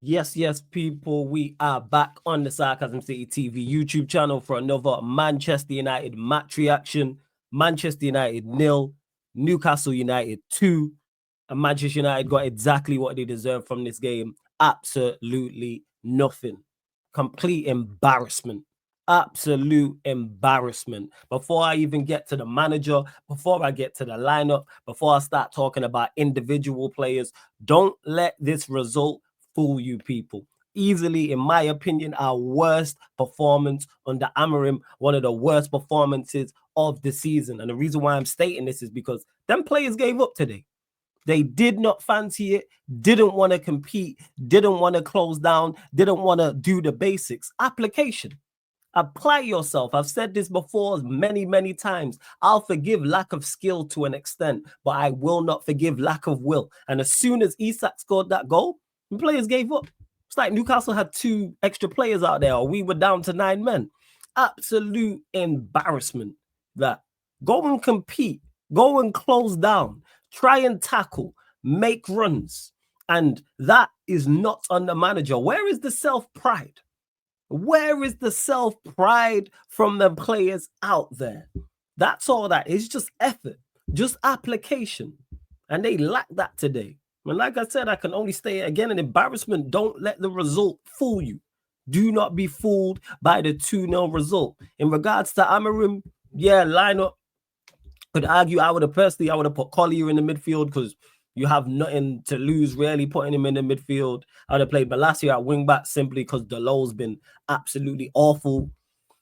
Yes, people, we are back on the Sarcasm City TV YouTube channel for another Manchester United match reaction. Manchester United 0, Newcastle United 2. And Manchester United got exactly what they deserved from this game. Absolutely nothing. Complete embarrassment. Absolute embarrassment. Before I even get to the manager, before I get to the lineup, before I start talking about individual players, don't let this result fool you people. Easily, in my opinion, our worst performance under Amarim, one of the worst performances of the season. And the reason why I'm stating this is because them players gave up today. They did not fancy it, didn't want to compete, didn't want to close down, didn't want to do the basics. Application. Apply yourself. I've said this before many times. I'll forgive lack of skill to an extent, but I will not forgive lack of will. And as soon as Isak scored that goal, the players gave up. It's like Newcastle had 2 extra players out there, or we were down to 9 men. Absolute embarrassment. That. Go and compete. Go and close down. Try and tackle. Make runs. And that is not on the manager. Where is the self-pride? Where is the self-pride from the players out there? That's all that is, just effort, just application. And they lack that today. And like I said, I can only say it again, an embarrassment. Don't let the result fool you. Do not be fooled by the 2-0 result. In regards to Amarim, yeah, lineup, could argue I would have put Collier in the midfield because you have nothing to lose, really, putting him in the midfield. I would have played Balasia at wing back simply because Delow's been absolutely awful.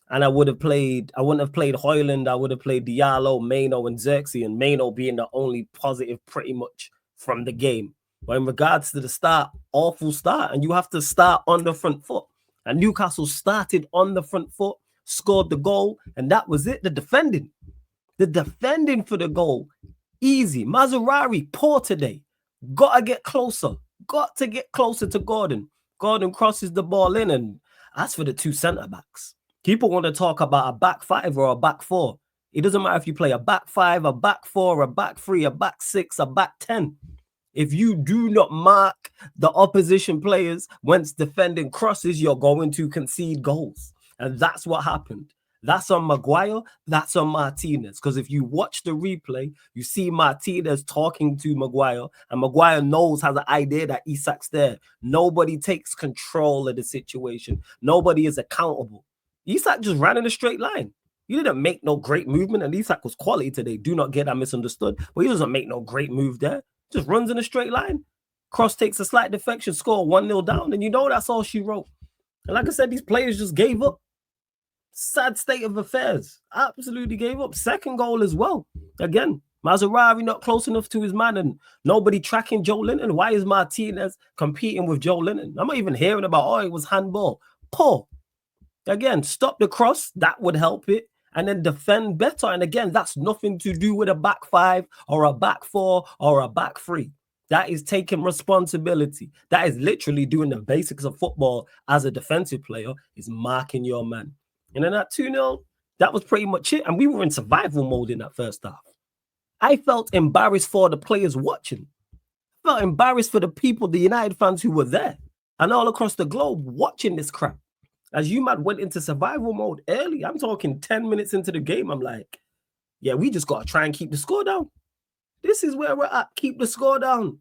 And I wouldn't have played Hoyland. I would have played Diallo, Maino, and Xerxes, and Maino being the only positive pretty much from the game. But in regards to the start, awful start. And you have to start on the front foot. And Newcastle started on the front foot, scored the goal, and that was it. The defending for the goal, easy. Mazurari, poor today. Got to get closer. Got to get closer to Gordon. Gordon crosses the ball in. And as for the 2 centre-backs, people want to talk about a back 5 or a back 4. It doesn't matter if you play a back 5, a back 4, a back 3, a back 6, a back 10. If you do not mark the opposition players once defending crosses, you're going to concede goals. And that's what happened. That's on Maguire, that's on Martinez. Because if you watch the replay, you see Martinez talking to Maguire, and Maguire has an idea that Isak's there. Nobody takes control of the situation. Nobody is accountable. Isak just ran in a straight line. He didn't make no great movement, and Isak was quality today. Do not get that misunderstood. But he doesn't make no great move there. Just runs in a straight line. Cross takes a slight deflection, score 1-0 down, and you know that's all she wrote. And like I said, these players just gave up. Sad state of affairs. Absolutely gave up. Second goal as well. Again, Mazurari not close enough to his man and nobody tracking Joe Linton. Why is Martinez competing with Joe Linton? I'm not even hearing about, it was handball. Poor. Again, stop the cross. That would help it. And then defend better. And again, that's nothing to do with a back 5 or a back 4 or a back 3. That is taking responsibility. That is literally doing the basics of football as a defensive player, is marking your man. And then at 2-0, that was pretty much it. And we were in survival mode in that first half. I felt embarrassed for the players watching. I felt embarrassed for the people, the United fans who were there and all across the globe watching this crap. As UMAD went into survival mode early, I'm talking 10 minutes into the game, I'm like, yeah, we just got to try and keep the score down. This is where we're at. Keep the score down.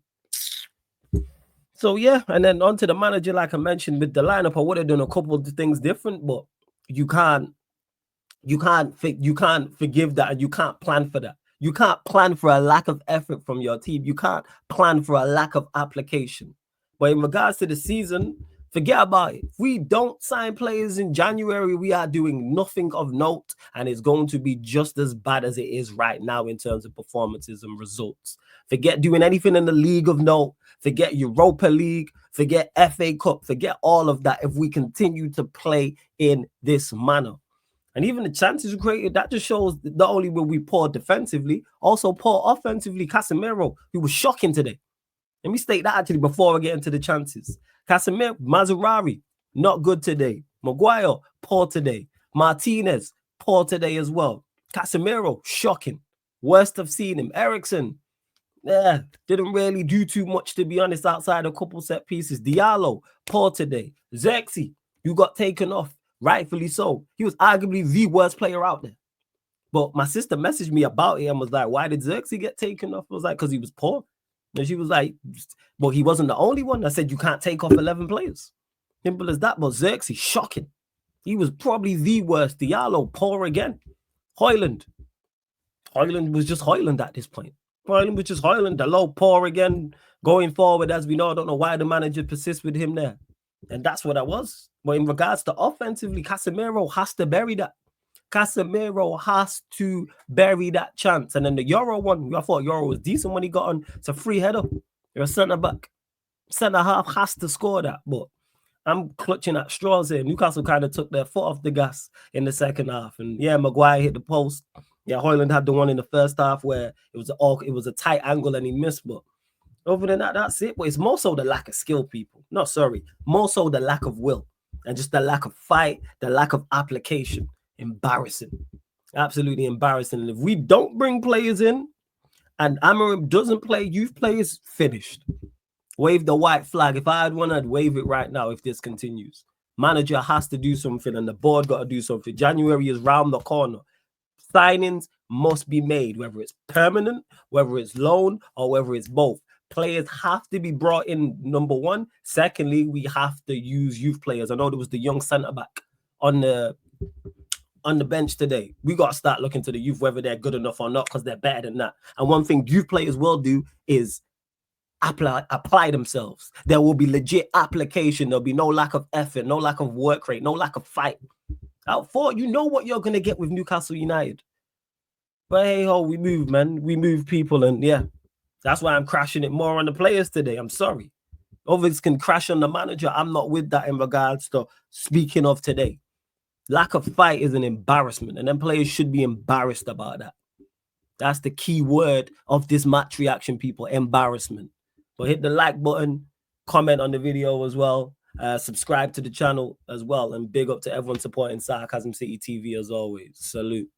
So, yeah, and then on to the manager, like I mentioned, with the lineup, I would have done a couple of things different, but you can't forgive that, and you can't plan for that. You can't plan for a lack of effort from your team. You can't plan for a lack of application. But in regards to the season, forget about it. If we don't sign players in January, we are doing nothing of note, and it's going to be just as bad as it is right now in terms of performances and results. Forget doing anything in the league of note. Forget Europa League. Forget FA Cup. Forget all of that if we continue to play in this manner. And even the chances we created, that just shows that not only were we poor defensively, also poor offensively. Casemiro, who was shocking today. Let me state that actually before I get into the chances. Casemiro, Mazurari, not good today. Maguire, poor today. Martinez, poor today as well. Casemiro, shocking. Worst I've seen him. Ericsson, Yeah, didn't really do too much, to be honest, outside a couple set pieces. Diallo, poor today. Xerxes, you got taken off, rightfully so. He was arguably the worst player out there. But my sister messaged me about it and was like, why did Xerxes get taken off? I was like, because he was poor. And she was like, well, he wasn't the only one. I said, you can't take off 11 players. Simple as that. But Xerxes, shocking. He was probably the worst. Diallo, poor again. Hoyland was just Hoyland at this point. Hoyland was just Hoyland. The low poor again. Going forward, as we know, I don't know why the manager persists with him there. And that's what I was. But in regards to offensively, Casemiro has to bury that. Casemiro has to bury that chance. And then the Euro one, I thought Euro was decent when he got on. It's a free header. You're a centre back. Centre half has to score that. But I'm clutching at straws here. Newcastle kind of took their foot off the gas in the second half. And yeah, Maguire hit the post. Yeah, Hoyland had the one in the first half where it was a tight angle and he missed. But other than that, that's it. But it's more so the lack of skill, people. No, sorry. More so the lack of will and just the lack of fight, the lack of application. Embarrassing. Absolutely embarrassing. And if we don't bring players in and Amorim doesn't play youth players, finished. Wave the white flag. If I had one, I'd wave it right now if this continues. Manager has to do something and the board got to do something. January is round the corner. Signings must be made, whether it's permanent, whether it's loan, or whether it's both. Players have to be brought in, number one. Secondly, we have to use youth players. I know there was the young centre-back on the bench today. We got to start looking to the youth, whether they're good enough or not, because they're better than that. And one thing youth players will do is apply themselves. There will be legit application. There'll be no lack of effort, no lack of work rate, no lack of fight. Out for you know what you're going to get with Newcastle United. But hey ho, we move, man. We move people, and yeah, that's why I'm crashing it more on the players today. I'm sorry. Others can crash on the manager. I'm not with that in regards to speaking of today. Lack of fight is an embarrassment, and then players should be embarrassed about that. That's the key word of this match reaction, people. Embarrassment. But hit the like button, comment on the video as well. Subscribe to the channel as well, and big up to everyone supporting Sarcasm City TV as always. Salute.